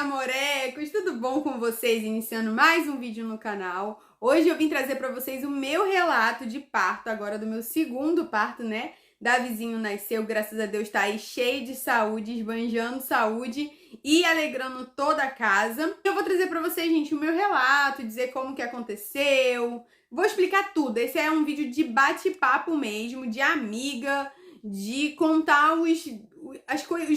amorecos! Tudo bom com vocês? Iniciando mais um vídeo no canal. Hoje eu vim trazer para vocês o meu relato de parto, agora do meu segundo parto, né? Davizinho nasceu, graças a Deus, tá aí cheio de saúde, esbanjando saúde e alegrando toda a casa. Eu vou trazer para vocês, gente, o meu relato, dizer como que aconteceu. Vou explicar tudo. Esse é um vídeo de bate-papo mesmo, de amiga, de contar os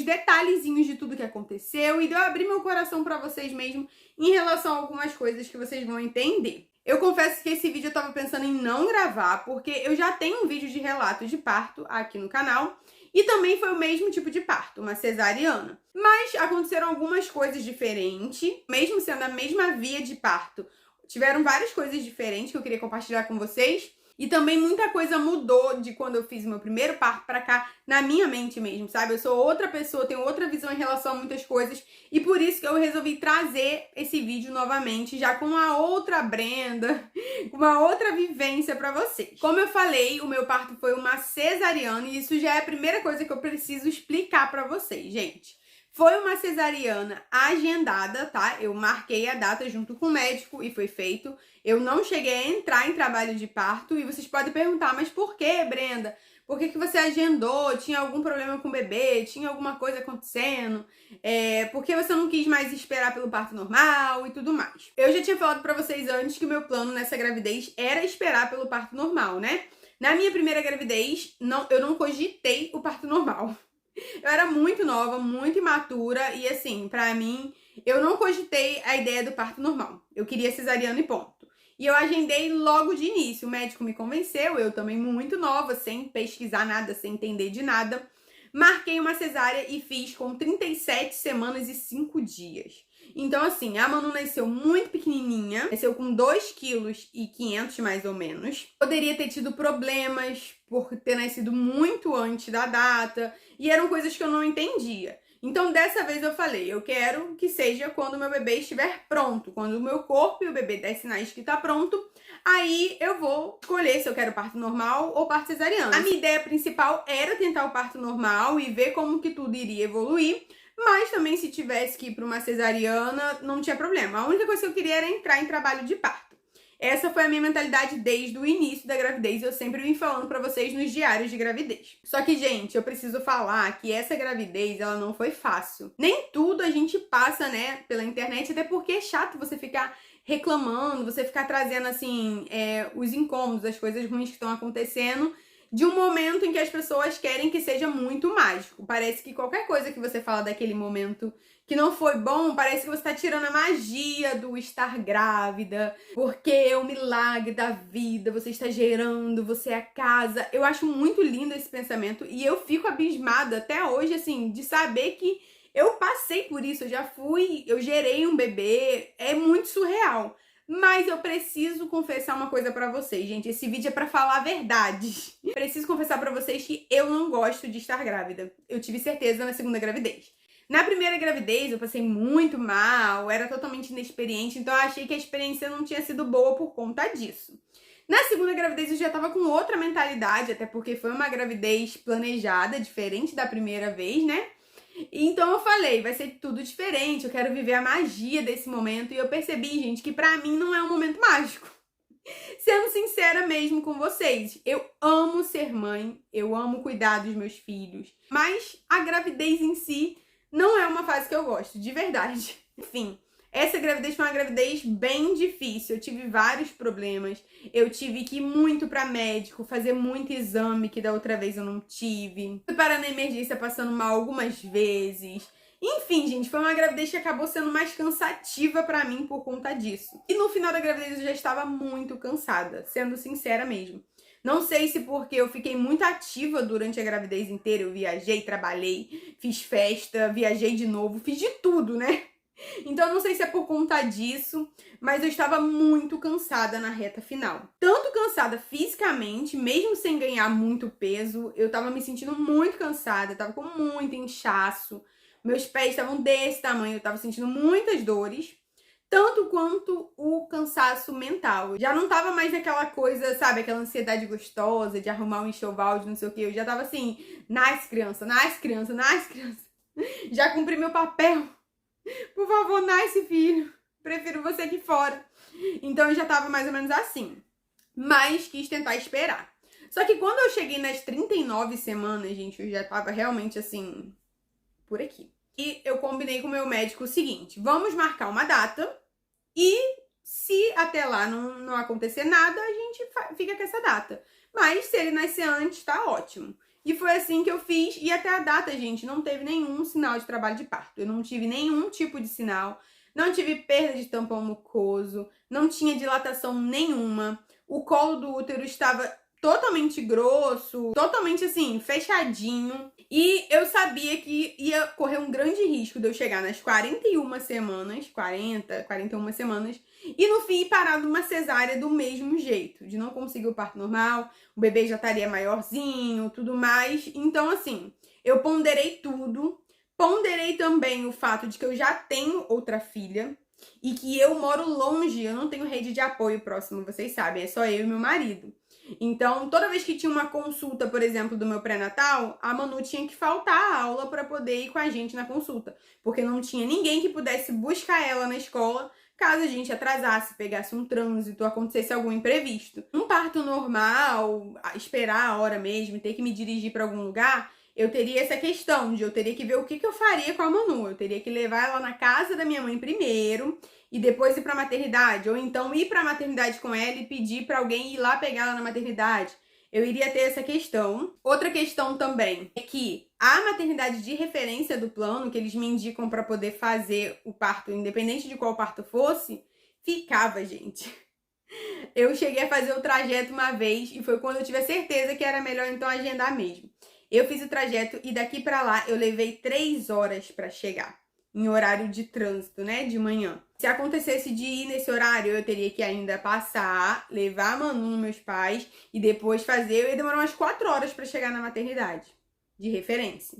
detalhezinhos de tudo que aconteceu e de eu abrir meu coração pra vocês mesmo em relação a algumas coisas que vocês vão entender. Eu confesso que esse vídeo eu tava pensando em não gravar, porque eu já tenho um vídeo de relato de parto aqui no canal e também foi o mesmo tipo de parto, uma cesariana. Mas aconteceram algumas coisas diferentes, mesmo sendo a mesma via de parto. Tiveram várias coisas diferentes que eu queria compartilhar com vocês. E também muita coisa mudou de quando eu fiz o meu primeiro parto pra cá, na minha mente mesmo, sabe? Eu sou outra pessoa, tenho outra visão em relação a muitas coisas. E por isso que eu resolvi trazer esse vídeo novamente, já com uma outra Brenda, uma outra vivência pra vocês. Como eu falei, o meu parto foi uma cesariana e isso já é a primeira coisa que eu preciso explicar pra vocês, gente. Foi uma cesariana agendada, tá? Eu marquei a data junto com o médico e foi feito. Eu não cheguei a entrar em trabalho de parto e vocês podem perguntar, mas por que, Brenda? Por que você agendou? Tinha algum problema com o bebê? Tinha alguma coisa acontecendo? Por que você não quis mais esperar pelo parto normal e tudo mais? Eu já tinha falado pra vocês antes que o meu plano nessa gravidez era esperar pelo parto normal, né? Na minha primeira gravidez, eu não cogitei o parto normal. Eu era muito nova, muito imatura e assim, pra mim, eu não cogitei a ideia do parto normal. Eu queria cesariana e ponto. E eu agendei logo de início. O médico me convenceu, eu também muito nova, sem pesquisar nada, sem entender de nada. Marquei uma cesárea e fiz com 37 semanas e 5 dias. Então, assim, a Manu nasceu muito pequenininha, nasceu com 2,5 kg mais ou menos. Poderia ter tido problemas por ter nascido muito antes da data, e eram coisas que eu não entendia. Então, dessa vez eu falei, eu quero que seja quando o meu bebê estiver pronto, quando o meu corpo e o bebê der sinais que tá pronto, aí eu vou escolher se eu quero parto normal ou parto cesariano. A minha ideia principal era tentar o parto normal e ver como que tudo iria evoluir, mas também se tivesse que ir para uma cesariana, não tinha problema. A única coisa que eu queria era entrar em trabalho de parto. Essa foi a minha mentalidade desde o início da gravidez. Eu sempre vim falando pra vocês nos diários de gravidez. Só que, gente, eu preciso falar que essa gravidez, ela não foi fácil. Nem tudo a gente passa, né, pela internet, até porque é chato você ficar reclamando, você ficar trazendo, assim, os incômodos, as coisas ruins que estão acontecendo, de um momento em que as pessoas querem que seja muito mágico. Parece que qualquer coisa que você fala daquele momento que não foi bom, parece que você tá tirando a magia do estar grávida, porque é o milagre da vida, você está gerando, você é a casa. Eu acho muito lindo esse pensamento e eu fico abismada até hoje, assim, de saber que eu passei por isso, eu gerei um bebê, é muito surreal. Mas eu preciso confessar uma coisa pra vocês, gente. Esse vídeo é pra falar a verdade. Preciso confessar pra vocês que eu não gosto de estar grávida. Eu tive certeza na segunda gravidez. Na primeira gravidez eu passei muito mal, era totalmente inexperiente, então eu achei que a experiência não tinha sido boa por conta disso. Na segunda gravidez eu já tava com outra mentalidade, até porque foi uma gravidez planejada, diferente da primeira vez, né? Então eu falei, vai ser tudo diferente, eu quero viver a magia desse momento. E eu percebi, gente, que pra mim não é um momento mágico. Sendo sincera mesmo com vocês, eu amo ser mãe, eu amo cuidar dos meus filhos, mas a gravidez em si não é uma fase que eu gosto, de verdade. Enfim, essa gravidez foi uma gravidez bem difícil, eu tive vários problemas, eu tive que ir muito pra médico, fazer muito exame que da outra vez eu não tive, fui parar na emergência passando mal algumas vezes. Enfim, gente, foi uma gravidez que acabou sendo mais cansativa pra mim por conta disso. E no final da gravidez eu já estava muito cansada, sendo sincera mesmo. Não sei se porque eu fiquei muito ativa durante a gravidez inteira, eu viajei, trabalhei, fiz festa, viajei de novo, fiz de tudo, né? Então não sei se é por conta disso, mas eu estava muito cansada na reta final. Tanto cansada fisicamente, mesmo sem ganhar muito peso, eu tava me sentindo muito cansada, tava com muito inchaço, meus pés estavam desse tamanho, eu tava sentindo muitas dores. Tanto quanto o cansaço mental. Já não tava mais naquela coisa, sabe, aquela ansiedade gostosa de arrumar um enxoval, de não sei o que. Eu já tava assim, nasce criança, nasce criança, nasce criança. Já cumpri meu papel. Por favor, nasce, filho. Prefiro você aqui fora. Então eu já tava mais ou menos assim. Mas quis tentar esperar. Só que quando eu cheguei nas 39 semanas, gente, eu já tava realmente assim, por aqui. E eu combinei com o meu médico o seguinte: vamos marcar uma data e se até lá não acontecer nada, a gente fica com essa data. Mas se ele nascer antes, tá ótimo. E foi assim que eu fiz. E até a data, gente, não teve nenhum sinal de trabalho de parto. Eu não tive nenhum tipo de sinal. Não tive perda de tampão mucoso. Não tinha dilatação nenhuma. O colo do útero estava totalmente grosso, totalmente assim, fechadinho. E eu sabia que ia correr um grande risco de eu chegar nas 41 semanas, 41 semanas, e no fim parar numa cesárea do mesmo jeito, de não conseguir o parto normal, o bebê já estaria maiorzinho, tudo mais. Então, assim, eu ponderei tudo. Ponderei também o fato de que eu já tenho outra filha e que eu moro longe, eu não tenho rede de apoio próximo, vocês sabem, é só eu e meu marido. Então, toda vez que tinha uma consulta, por exemplo, do meu pré-natal, a Manu tinha que faltar a aula para poder ir com a gente na consulta, porque não tinha ninguém que pudesse buscar ela na escola caso a gente atrasasse, pegasse um trânsito, acontecesse algum imprevisto. Um parto normal, esperar a hora mesmo, ter que me dirigir para algum lugar, eu teria essa questão de eu teria que ver o que eu faria com a Manu. Eu teria que levar ela na casa da minha mãe primeiro e depois ir pra maternidade, ou então ir pra maternidade com ela e pedir pra alguém ir lá pegar ela na maternidade. Eu iria ter essa questão. Outra questão também é que a maternidade de referência do plano, que eles me indicam para poder fazer o parto, independente de qual parto fosse, ficava, gente. Eu cheguei a fazer o trajeto uma vez e foi quando eu tive a certeza que era melhor então agendar mesmo. Eu fiz o trajeto e daqui para lá eu levei 3 horas para chegar, em horário de trânsito, né, de manhã. Se acontecesse de ir nesse horário, eu teria que ainda passar, levar a Manu nos meus pais e depois fazer, eu ia demorar umas 4 horas para chegar na maternidade, de referência.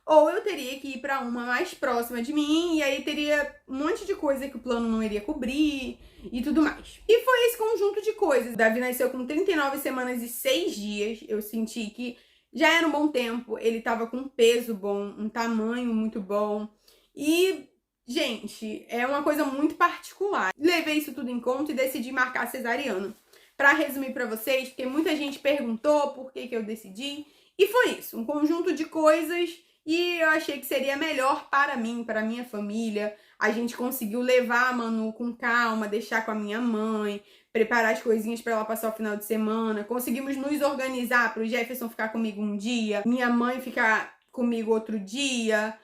Ou eu teria que ir para uma mais próxima de mim e aí teria um monte de coisa que o plano não iria cobrir e tudo mais. E foi esse conjunto de coisas. O Davi nasceu com 39 semanas e 6 dias. Eu senti que já era um bom tempo, ele tava com um peso bom, um tamanho muito bom. E, gente, é uma coisa muito particular. Levei isso tudo em conta e decidi marcar cesariana. Pra resumir pra vocês, porque muita gente perguntou por que eu decidi. E foi isso, um conjunto de coisas. E eu achei que seria melhor para mim, para a minha família. A gente conseguiu levar a Manu com calma, deixar com a minha mãe, preparar as coisinhas para ela passar o final de semana. Conseguimos nos organizar para o Jefferson ficar comigo um dia, minha mãe ficar comigo outro dia.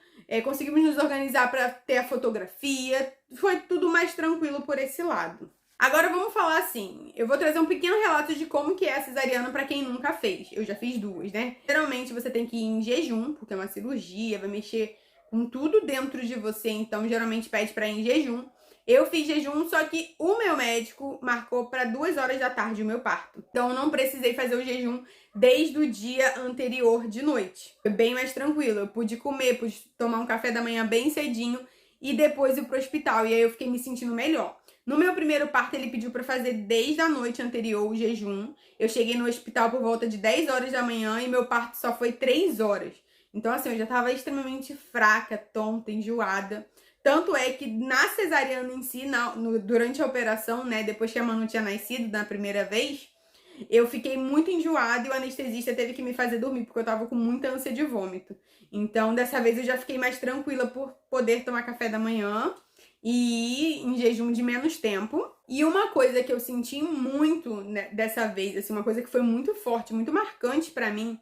Conseguimos nos organizar para ter a fotografia. Foi tudo mais tranquilo por esse lado. Agora vamos falar assim, eu vou trazer um pequeno relato de como que é a cesariana para quem nunca fez. Eu já fiz 2, né? Geralmente você tem que ir em jejum, porque é uma cirurgia, vai mexer com tudo dentro de você, então geralmente pede para ir em jejum. Eu fiz jejum, só que o meu médico marcou para 2 horas da tarde o meu parto. Então eu não precisei fazer o jejum desde o dia anterior de noite. Foi bem mais tranquilo, eu pude comer, pude tomar um café da manhã bem cedinho e depois ir pro hospital, e aí eu fiquei me sentindo melhor. No meu primeiro parto, ele pediu para fazer desde a noite anterior o jejum. Eu cheguei no hospital por volta de 10 horas da manhã e meu parto só foi 3 horas. Então, assim, eu já tava extremamente fraca, tonta, enjoada. Tanto é que na cesariana em si, durante a operação, né, depois que a Manu tinha nascido na primeira vez, eu fiquei muito enjoada e o anestesista teve que me fazer dormir, porque eu tava com muita ânsia de vômito. Então, dessa vez eu já fiquei mais tranquila por poder tomar café da manhã e ir em jejum de menos tempo. E uma coisa que eu senti muito, né, dessa vez, assim, uma coisa que foi muito forte, muito marcante pra mim,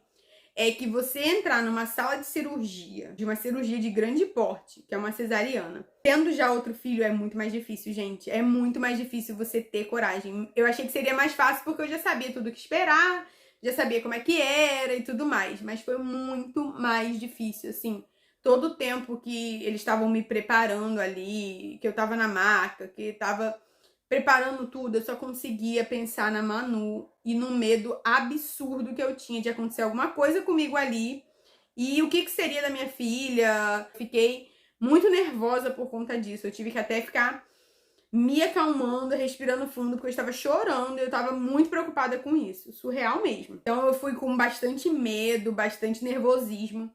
é que você entrar numa sala de cirurgia, de uma cirurgia de grande porte, que é uma cesariana, tendo já outro filho é muito mais difícil, gente. É muito mais difícil você ter coragem. Eu achei que seria mais fácil porque eu já sabia tudo o que esperar, já sabia como é que era e tudo mais, mas foi muito mais difícil, assim. Todo o tempo que eles estavam me preparando ali, que eu tava na maca, que tava preparando tudo, eu só conseguia pensar na Manu e no medo absurdo que eu tinha de acontecer alguma coisa comigo ali e o que seria da minha filha. Fiquei muito nervosa por conta disso. Eu tive que até ficar me acalmando, respirando fundo, porque eu estava chorando e eu estava muito preocupada com isso. Surreal mesmo. Então eu fui com bastante medo, bastante nervosismo.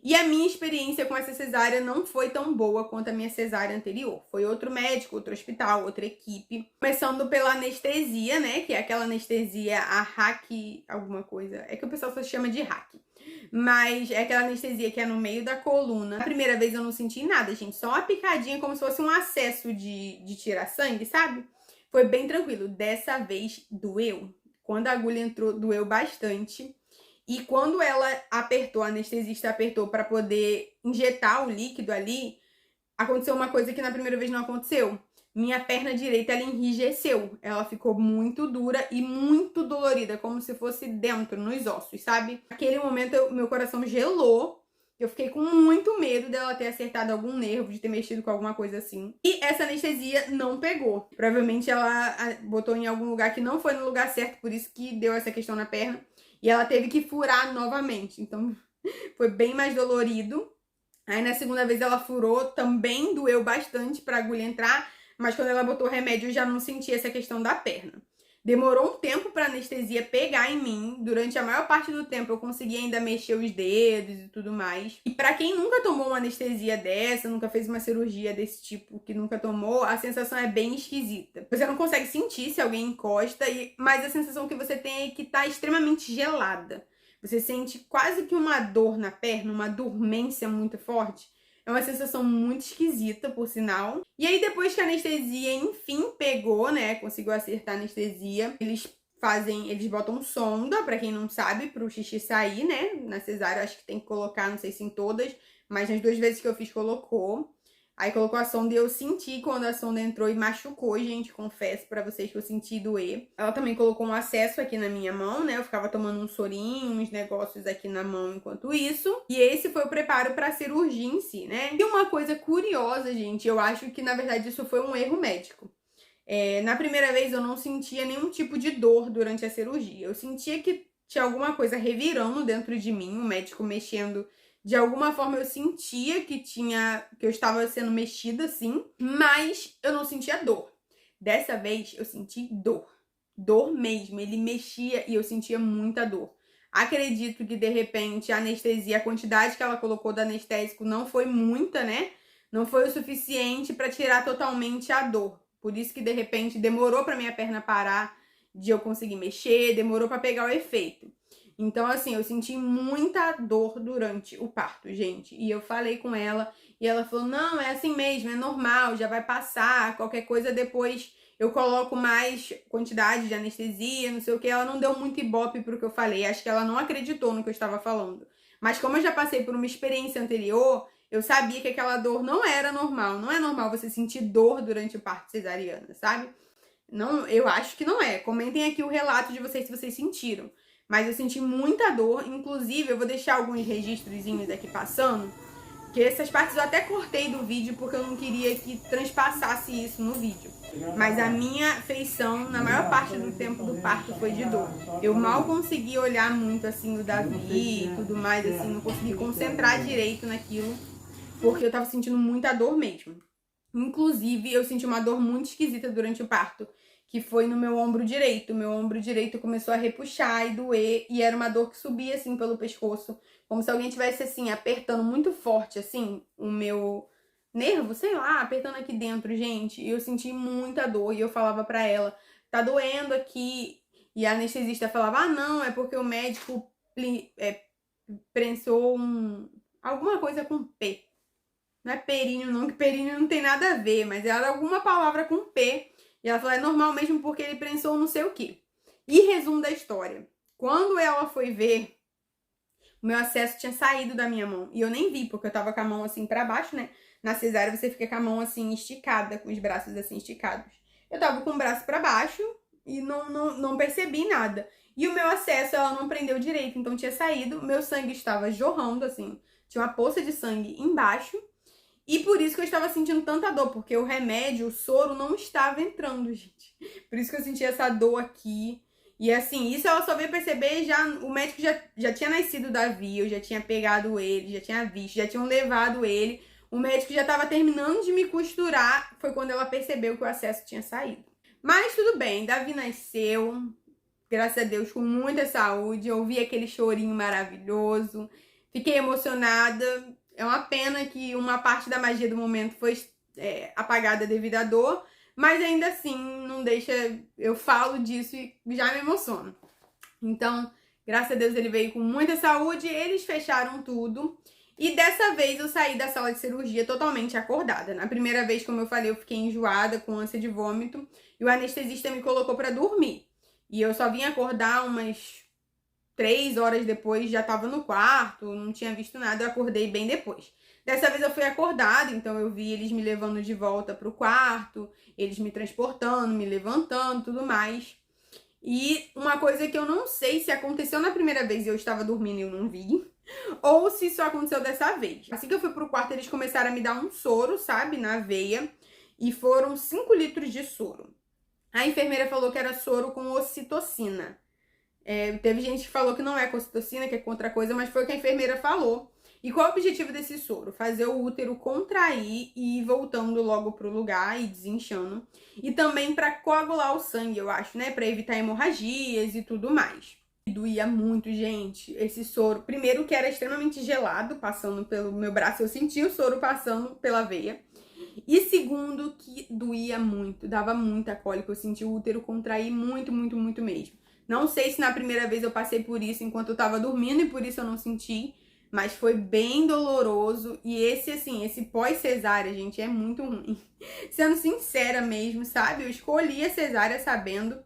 E a minha experiência com essa cesárea não foi tão boa quanto a minha cesárea anterior. Foi outro médico, outro hospital, outra equipe. Começando pela anestesia, né? Que é aquela anestesia, a hack, alguma coisa. É que o pessoal só chama de hack. Mas é aquela anestesia que é no meio da coluna. A primeira vez eu não senti nada, gente. Só uma picadinha, como se fosse um acesso de tirar sangue, sabe? Foi bem tranquilo. Dessa vez doeu. Quando a agulha entrou, doeu bastante. E quando ela apertou, a anestesista apertou para poder injetar o líquido ali, aconteceu uma coisa que na primeira vez não aconteceu. Minha perna direita, ela enrijeceu. Ela ficou muito dura e muito dolorida, como se fosse dentro, nos ossos, sabe? Naquele momento, meu coração gelou. Eu fiquei com muito medo dela ter acertado algum nervo, de ter mexido com alguma coisa assim. E essa anestesia não pegou. Provavelmente ela botou em algum lugar que não foi no lugar certo, por isso que deu essa questão na perna. E ela teve que furar novamente. Então, foi bem mais dolorido. Aí, na segunda vez, ela furou. Também doeu bastante pra agulha entrar. Mas quando ela botou o remédio, eu já não senti essa questão da perna. Demorou um tempo pra anestesia pegar em mim. Durante a maior parte do tempo, eu consegui ainda mexer os dedos e tudo mais. E pra quem nunca tomou uma anestesia dessa, nunca fez uma cirurgia desse tipo, que nunca tomou, a sensação é bem esquisita. Você não consegue sentir se alguém encosta, mas a sensação que você tem é que tá extremamente gelada. Você sente quase que uma dor na perna, uma dormência muito forte. É uma sensação muito esquisita, por sinal. E aí, depois que a anestesia, enfim, pegou, né? Conseguiu acertar a anestesia. Eles botam sonda, pra quem não sabe, pro xixi sair, né? Na cesárea, eu acho que tem que colocar, não sei se em todas, mas nas 2 vezes que eu fiz, colocou. Aí colocou a sonda e eu senti quando a sonda entrou e machucou, gente, confesso pra vocês que eu senti doer. Ela também colocou um acesso aqui na minha mão, né? Eu ficava tomando um sorinho, uns negócios aqui na mão enquanto isso. E esse foi o preparo pra cirurgia em si, né? E uma coisa curiosa, gente, eu acho que na verdade isso foi um erro médico. Na primeira vez eu não sentia nenhum tipo de dor durante a cirurgia. Eu sentia que tinha alguma coisa revirando dentro de mim, o médico mexendo. De alguma forma eu sentia que eu estava sendo mexida, assim, mas eu não sentia dor. Dessa vez eu senti dor. Dor mesmo. Ele mexia e eu sentia muita dor. Acredito que, de repente, a anestesia, a quantidade que ela colocou do anestésico não foi muita, né? Não foi o suficiente para tirar totalmente a dor. Por isso que, de repente, demorou para minha perna parar de eu conseguir mexer, demorou para pegar o efeito. Então, assim, eu senti muita dor durante o parto, gente. E eu falei com ela e ela falou, não, é assim mesmo, é normal, já vai passar, qualquer coisa depois eu coloco mais quantidade de anestesia, não sei o que. Ela não deu muito ibope pro que eu falei, acho que ela não acreditou no que eu estava falando. Mas como eu já passei por uma experiência anterior, eu sabia que aquela dor não era normal. Não é normal você sentir dor durante o parto cesariana, sabe? Não, eu acho que não é. Comentem aqui o relato de vocês se vocês sentiram. Mas eu senti muita dor, inclusive eu vou deixar alguns registrozinhos aqui passando, que essas partes eu até cortei do vídeo porque eu não queria que transpassasse isso no vídeo. Mas a minha feição, na maior parte do tempo do parto, foi de dor. Eu mal consegui olhar muito, assim, o Davi e tudo mais, assim, não consegui concentrar direito naquilo, porque eu tava sentindo muita dor mesmo. Inclusive, eu senti uma dor muito esquisita durante o parto, que foi no meu ombro direito. Meu ombro direito começou a repuxar e doer, e era uma dor que subia, assim, pelo pescoço, como se alguém tivesse, assim, apertando muito forte, assim, o meu nervo, sei lá, apertando aqui dentro, gente. E eu senti muita dor, e eu falava pra ela, tá doendo aqui. E a anestesista falava, ah, não, é porque o médico prensou alguma coisa com P. Não é períneo não, que períneo não tem nada a ver, mas era alguma palavra com P. E ela falou, é normal mesmo porque ele prensou não sei o quê. E resumo da história. Quando ela foi ver, o meu acesso tinha saído da minha mão. E eu nem vi, porque eu tava com a mão assim pra baixo, né? Na cesárea você fica com a mão assim esticada, com os braços assim esticados. Eu tava com o braço pra baixo e não percebi nada. E o meu acesso, ela não prendeu direito, então tinha saído. Meu sangue estava jorrando, assim. Tinha uma poça de sangue embaixo. E por isso que eu estava sentindo tanta dor, porque o remédio, o soro, não estava entrando, gente. Por isso que eu senti essa dor aqui. E assim, isso ela só veio perceber, o médico já tinha nascido o Davi, eu já tinha pegado ele, já tinha visto, já tinham levado ele. O médico já estava terminando de me costurar, foi quando ela percebeu que o acesso tinha saído. Mas tudo bem, Davi nasceu, graças a Deus, com muita saúde. Eu ouvi aquele chorinho maravilhoso, fiquei emocionada. É uma pena que uma parte da magia do momento foi apagada devido à dor, mas ainda assim, não deixa... Eu falo disso e já me emociono. Então, graças a Deus, ele veio com muita saúde, eles fecharam tudo. E dessa vez eu saí da sala de cirurgia totalmente acordada. Na primeira vez, como eu falei, eu fiquei enjoada, com ânsia de vômito, e o anestesista me colocou pra dormir. E eu só vim acordar umas 3 horas depois, já tava no quarto, não tinha visto nada, eu acordei bem depois. Dessa vez eu fui acordada, então eu vi eles me levando de volta pro quarto, eles me transportando, me levantando, tudo mais. E uma coisa que eu não sei se aconteceu na primeira vez e eu estava dormindo e eu não vi, ou se isso aconteceu dessa vez. Assim que eu fui pro quarto, eles começaram a me dar um soro, sabe, na veia, e foram 5 litros de soro. A enfermeira falou que era soro com ocitocina. Teve gente que falou que não é com ocitocina, que é com outra coisa, mas foi o que a enfermeira falou. E qual é o objetivo desse soro? Fazer o útero contrair e ir voltando logo pro lugar e desinchando. E também para coagular o sangue, eu acho, né? Para evitar hemorragias e tudo mais. Doía muito, gente, esse soro. Primeiro que era extremamente gelado, passando pelo meu braço. Eu senti o soro passando pela veia. E segundo que doía muito, dava muita cólica. Eu senti o útero contrair muito, muito, muito mesmo. Não sei se na primeira vez eu passei por isso enquanto eu tava dormindo e por isso eu não senti, mas foi bem doloroso. E esse pós-cesárea, gente, é muito ruim. Sendo sincera mesmo, sabe? Eu escolhi a cesárea sabendo,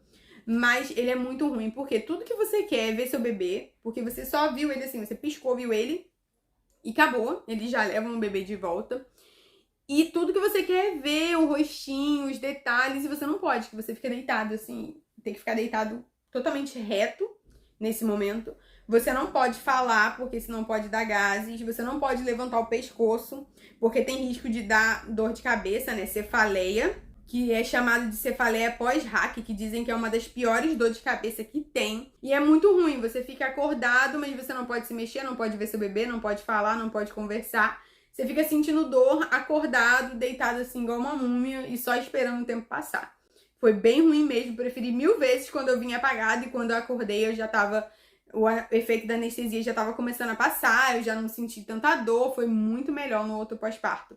mas ele é muito ruim, porque tudo que você quer é ver seu bebê, porque você só viu ele assim, você piscou, viu ele e acabou. Eles já levam o bebê de volta. E tudo que você quer é ver o rostinho, os detalhes, e você não pode, que você fica deitado assim, tem que ficar deitado totalmente reto nesse momento. Você não pode falar, porque senão pode dar gases. Você não pode levantar o pescoço, porque tem risco de dar dor de cabeça, né? Cefaleia, que é chamado de cefaleia pós-RAC, que dizem que é uma das piores dores de cabeça que tem. E é muito ruim, você fica acordado, mas você não pode se mexer, não pode ver seu bebê, não pode falar, não pode conversar. Você fica sentindo dor, acordado, deitado assim igual uma múmia e só esperando o tempo passar. Foi bem ruim mesmo, preferi 1000 vezes quando eu vim apagada e quando eu acordei eu já tava... O efeito da anestesia já tava começando a passar, eu já não senti tanta dor, foi muito melhor no outro pós-parto.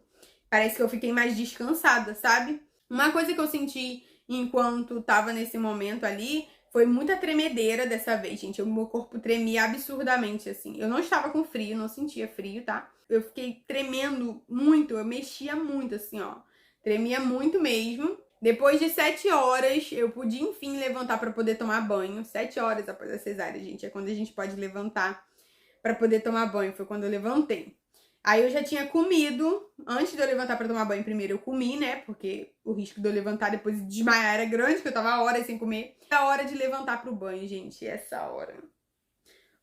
Parece que eu fiquei mais descansada, sabe? Uma coisa que eu senti enquanto tava nesse momento ali foi muita tremedeira dessa vez, gente. O meu corpo tremia absurdamente, assim. Eu não estava com frio, não sentia frio, tá? Eu fiquei tremendo muito, eu mexia muito, assim, ó. Tremia muito mesmo. Depois de 7 horas, eu pude, enfim, levantar para poder tomar banho. 7 horas após a cesárea, gente. É quando a gente pode levantar para poder tomar banho. Foi quando eu levantei. Aí eu já tinha comido. Antes de eu levantar para tomar banho, primeiro eu comi, né? Porque o risco de eu levantar depois de desmaiar era grande, que eu tava horas sem comer. É a hora de levantar pro banho, gente. Essa hora.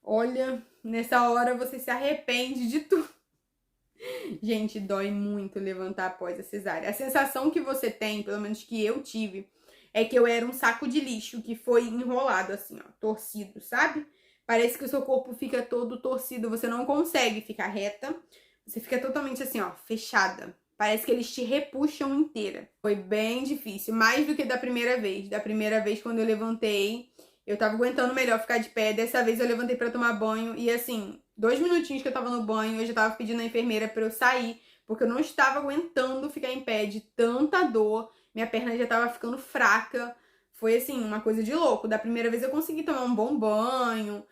Olha, nessa hora você se arrepende de tudo. Gente, dói muito levantar após a cesárea. A sensação que você tem, pelo menos que eu tive, é que eu era um saco de lixo que foi enrolado assim, ó, torcido, sabe? Parece que o seu corpo fica todo torcido, você não consegue ficar reta. Você fica totalmente assim, ó, fechada. Parece que eles te repuxam inteira. Foi bem difícil, mais do que da primeira vez. Da primeira vez, quando eu levantei, eu tava aguentando melhor ficar de pé. Dessa vez eu levantei pra tomar banho e assim, 2 minutinhos que eu tava no banho, eu já tava pedindo à enfermeira pra eu sair, porque eu não estava aguentando ficar em pé de tanta dor. Minha perna já tava ficando fraca. Foi assim, uma coisa de louco. Da primeira vez eu consegui tomar um bom banho,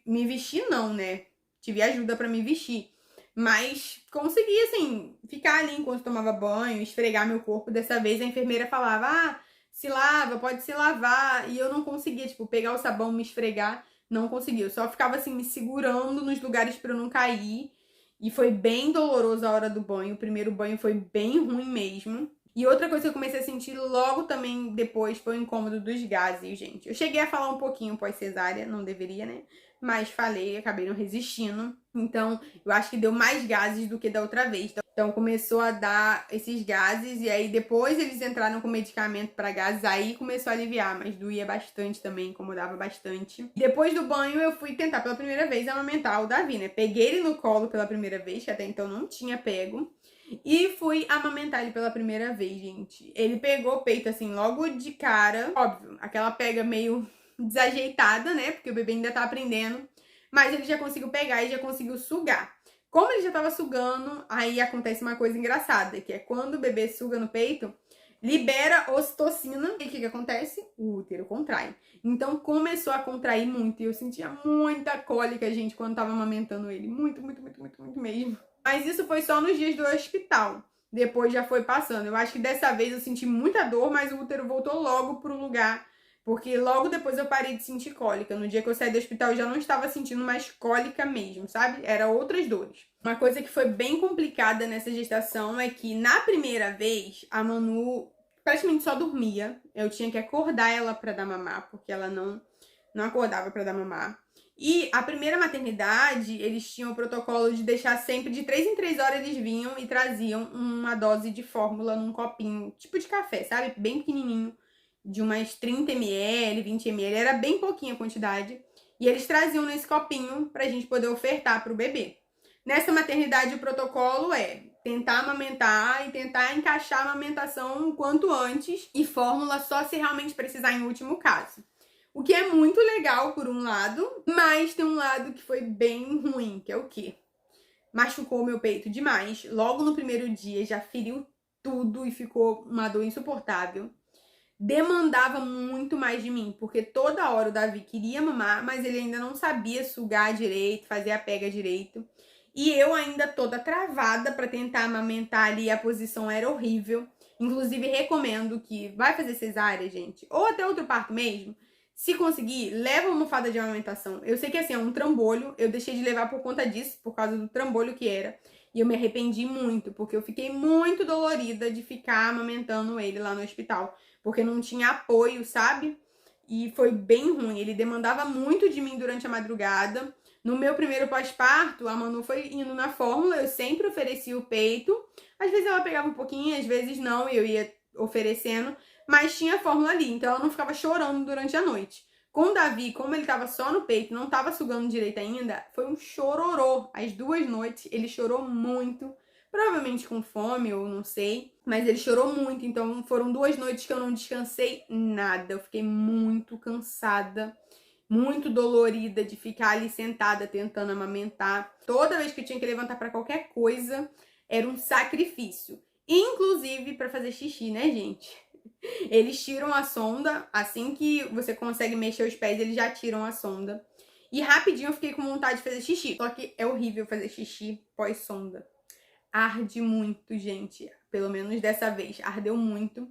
me vestir não, né? Tive ajuda pra me vestir. Mas consegui, assim, ficar ali enquanto tomava banho, esfregar meu corpo. Dessa vez a enfermeira falava, ah, se lava, pode se lavar. E eu não conseguia, tipo, pegar o sabão, me esfregar. Não conseguia. Eu só ficava, assim, me segurando nos lugares pra eu não cair. E foi bem doloroso a hora do banho. O primeiro banho foi bem ruim mesmo. E outra coisa que eu comecei a sentir logo também depois foi o incômodo dos gases, gente. Eu cheguei a falar um pouquinho pós-cesárea, não deveria, né? Mas falei, acabei não resistindo. Então, eu acho que deu mais gases do que da outra vez. Então começou a dar esses gases e aí depois eles entraram com medicamento para gases, aí começou a aliviar, mas doía bastante também, incomodava bastante. Depois do banho eu fui tentar pela primeira vez amamentar o Davi, né? Peguei ele no colo pela primeira vez, que até então não tinha pego, e fui amamentar ele pela primeira vez, gente. Ele pegou o peito assim logo de cara, óbvio, aquela pega meio desajeitada, né? Porque o bebê ainda tá aprendendo, mas ele já conseguiu pegar e já conseguiu sugar. Como ele já tava sugando, aí acontece uma coisa engraçada, que é quando o bebê suga no peito, libera ocitocina. E o que acontece? O útero contrai. Então começou a contrair muito e eu sentia muita cólica, gente, quando tava amamentando ele. Muito, muito, muito, muito, muito mesmo. Mas isso foi só nos dias do hospital. Depois já foi passando. Eu acho que dessa vez eu senti muita dor, mas o útero voltou logo pro lugar. Porque logo depois eu parei de sentir cólica. No dia que eu saí do hospital eu já não estava sentindo mais cólica mesmo, sabe? Era outras dores. Uma coisa que foi bem complicada nessa gestação é que na primeira vez a Manu praticamente só dormia. Eu tinha que acordar ela para dar mamar, porque ela não acordava para dar mamar. E a primeira maternidade, eles tinham o protocolo de deixar sempre de 3 em 3 horas eles vinham e traziam uma dose de fórmula num copinho, tipo de café, sabe? Bem pequenininho, de umas 30 ml, 20 ml, era bem pouquinha a quantidade. E eles traziam nesse copinho pra gente poder ofertar pro bebê. Nessa maternidade, o protocolo é tentar amamentar e tentar encaixar a amamentação o quanto antes e fórmula só se realmente precisar em último caso. O que é muito legal por um lado, mas tem um lado que foi bem ruim, que é o quê? Machucou meu peito demais. Logo no primeiro dia já feriu tudo e ficou uma dor insuportável. Demandava muito mais de mim, porque toda hora o Davi queria mamar, mas ele ainda não sabia sugar direito, fazer a pega direito. E eu ainda toda travada para tentar amamentar ali, a posição era horrível. Inclusive, recomendo que vai fazer cesárea, gente, ou até outro parto mesmo. Se conseguir, leva uma almofada de amamentação. Eu sei que assim, é um trambolho, eu deixei de levar por conta disso, por causa do trambolho que era. E eu me arrependi muito, porque eu fiquei muito dolorida de ficar amamentando ele lá no hospital. Porque não tinha apoio, sabe? E foi bem ruim. Ele demandava muito de mim durante a madrugada. No meu primeiro pós-parto, a Manu foi indo na fórmula, eu sempre oferecia o peito. Às vezes ela pegava um pouquinho, às vezes não, e eu ia oferecendo. Mas tinha fórmula ali, então ela não ficava chorando durante a noite. Com o Davi, como ele tava só no peito, não tava sugando direito ainda, foi um chororô. As 2 noites, ele chorou muito. Provavelmente com fome, ou não sei. Mas ele chorou muito, então foram 2 noites que eu não descansei nada. Eu fiquei muito cansada, muito dolorida de ficar ali sentada tentando amamentar. Toda vez que eu tinha que levantar para qualquer coisa, era um sacrifício. Inclusive para fazer xixi, né, gente? Eles tiram a sonda, assim que você consegue mexer os pés, eles já tiram a sonda. E rapidinho eu fiquei com vontade de fazer xixi. Só que é horrível fazer xixi pós-sonda. Arde muito, gente. Pelo menos dessa vez, ardeu muito.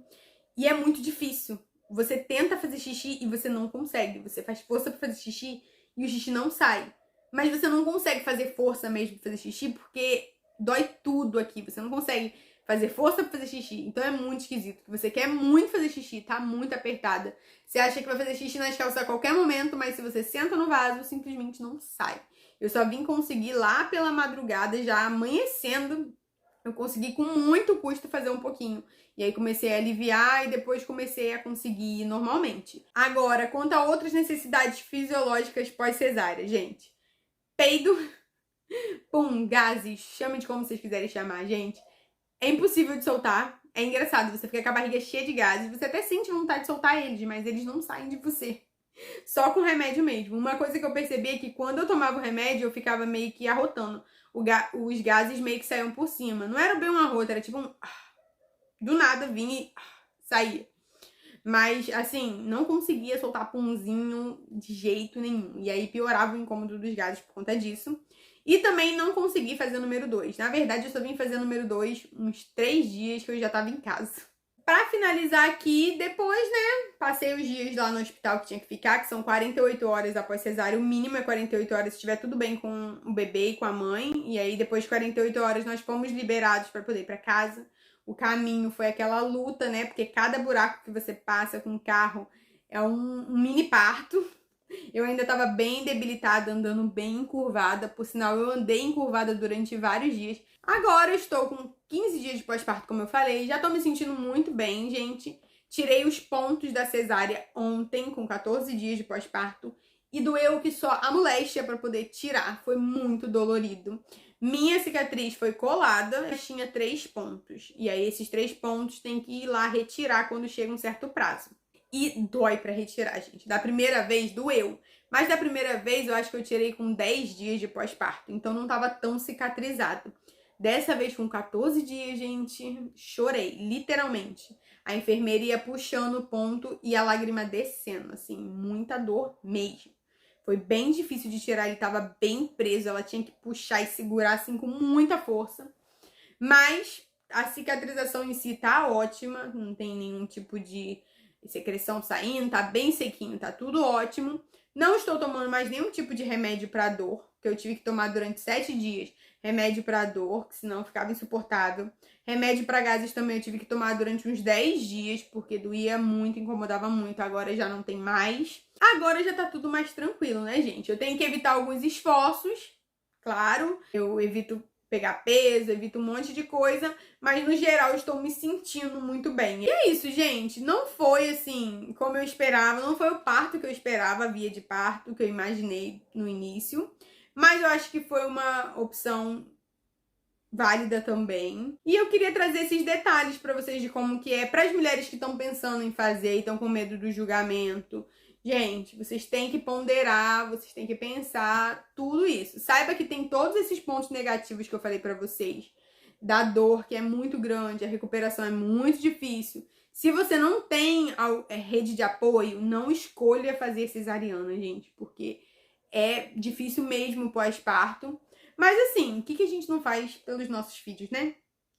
E é muito difícil. Você tenta fazer xixi e você não consegue. Você faz força pra fazer xixi e o xixi não sai. Mas você não consegue fazer força mesmo pra fazer xixi porque dói tudo aqui. Você não consegue fazer força pra fazer xixi. Então é muito esquisito. Você quer muito fazer xixi, tá muito apertada. Você acha que vai fazer xixi nas calças a qualquer momento, mas se você senta no vaso, simplesmente não sai. Eu só vim conseguir lá pela madrugada, já amanhecendo, eu consegui com muito custo fazer um pouquinho. E aí comecei a aliviar e depois comecei a conseguir ir normalmente. Agora, quanto a outras necessidades fisiológicas pós-cesárea, gente. Peido, pum, gases, chame de como vocês quiserem chamar, gente. É impossível de soltar. É engraçado, você fica com a barriga cheia de gases, você até sente vontade de soltar eles, mas eles não saem de você. Só com remédio mesmo. Uma coisa que eu percebi é que quando eu tomava o remédio, eu ficava meio que arrotando. Os gases meio que saíam por cima. Não era bem um arroto, era tipo um... Do nada vinha e saía. Mas, assim, não conseguia soltar punzinho de jeito nenhum. E aí piorava o incômodo dos gases por conta disso. E também não consegui fazer o número 2. Na verdade, eu só vim fazer o número 2 uns 3 dias que eu já tava em casa. Pra finalizar aqui, depois, né, passei os dias lá no hospital que tinha que ficar, que são 48 horas após cesárea. O mínimo é 48 horas se estiver tudo bem com o bebê e com a mãe. E aí, depois de 48 horas, nós fomos liberados para poder ir pra casa. O caminho foi aquela luta, né, porque cada buraco que você passa com o carro é um mini parto. Eu ainda tava bem debilitada, andando bem encurvada. Por sinal, eu andei encurvada durante vários dias. Agora eu estou com 15 dias de pós-parto, como eu falei. Já tô me sentindo muito bem, gente. Tirei os pontos da cesárea ontem, com 14 dias de pós-parto. E doeu que só a moléstia para poder tirar. Foi muito dolorido. Minha cicatriz foi colada, mas tinha 3 pontos. E aí esses 3 pontos tem que ir lá retirar quando chega um certo prazo. E dói pra retirar, gente. Da primeira vez doeu. Mas da primeira vez eu acho que eu tirei com 10 dias de pós-parto. Então não tava tão cicatrizado. Dessa vez com 14 dias, gente, chorei, literalmente. A enfermeira ia puxando o ponto e a lágrima descendo, assim, muita dor mesmo. Foi bem difícil de tirar, ele tava bem preso, ela tinha que puxar e segurar, assim, com muita força. Mas a cicatrização em si tá ótima, não tem nenhum tipo de secreção saindo, tá bem sequinho, tá tudo ótimo. Não estou tomando mais nenhum tipo de remédio para dor, que eu tive que tomar durante 7 dias. Remédio para dor, que senão ficava insuportável. Remédio para gases também eu tive que tomar durante uns 10 dias, porque doía muito, incomodava muito. Agora já não tem mais. Agora já tá tudo mais tranquilo, né, gente? Eu tenho que evitar alguns esforços, claro. Eu evito pegar peso, evito um monte de coisa, mas no geral eu estou me sentindo muito bem. E é isso, gente. Não foi assim como eu esperava, não foi o parto que eu esperava, a via de parto que eu imaginei no início, mas eu acho que foi uma opção válida também. E eu queria trazer esses detalhes para vocês de como que é para as mulheres que estão pensando em fazer e estão com medo do julgamento. Gente, vocês têm que ponderar, vocês têm que pensar tudo isso. Saiba que tem todos esses pontos negativos que eu falei pra vocês. Da dor, que é muito grande, a recuperação é muito difícil. Se você não tem rede de apoio, não escolha fazer cesariana, gente, porque é difícil mesmo pós-parto. Mas assim, o que a gente não faz pelos nossos filhos, né?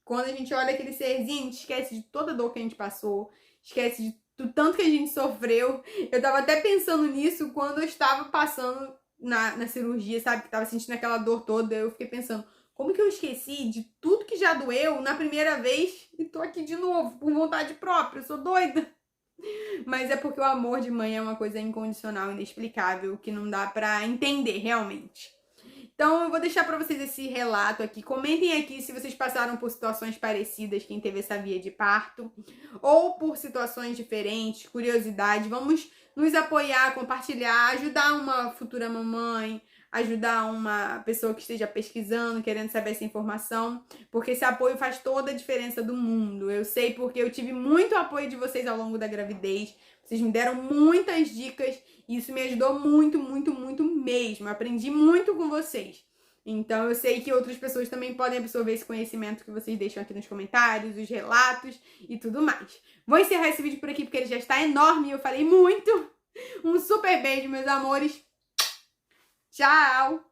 Quando a gente olha aquele serzinho, a gente esquece de toda a dor que a gente passou, esquece de do tanto que a gente sofreu. Eu tava até pensando nisso quando eu estava passando na cirurgia, sabe? Que tava sentindo aquela dor toda. Eu fiquei pensando, como que eu esqueci de tudo que já doeu na primeira vez e tô aqui de novo, por vontade própria, eu sou doida. Mas é porque o amor de mãe é uma coisa incondicional, inexplicável, que não dá pra entender realmente. Então eu vou deixar para vocês esse relato aqui. Comentem aqui se vocês passaram por situações parecidas, quem teve essa via de parto, ou por situações diferentes, curiosidade. Vamos nos apoiar, compartilhar, ajudar uma futura mamãe, ajudar uma pessoa que esteja pesquisando, querendo saber essa informação, porque esse apoio faz toda a diferença do mundo. Eu sei porque eu tive muito apoio de vocês ao longo da gravidez. Vocês me deram muitas dicas e isso me ajudou muito, muito, muito mesmo. Eu aprendi muito com vocês. Então eu sei que outras pessoas também podem absorver esse conhecimento que vocês deixam aqui nos comentários, os relatos e tudo mais. Vou encerrar esse vídeo por aqui porque ele já está enorme e eu falei muito. Um super beijo, meus amores. Tchau!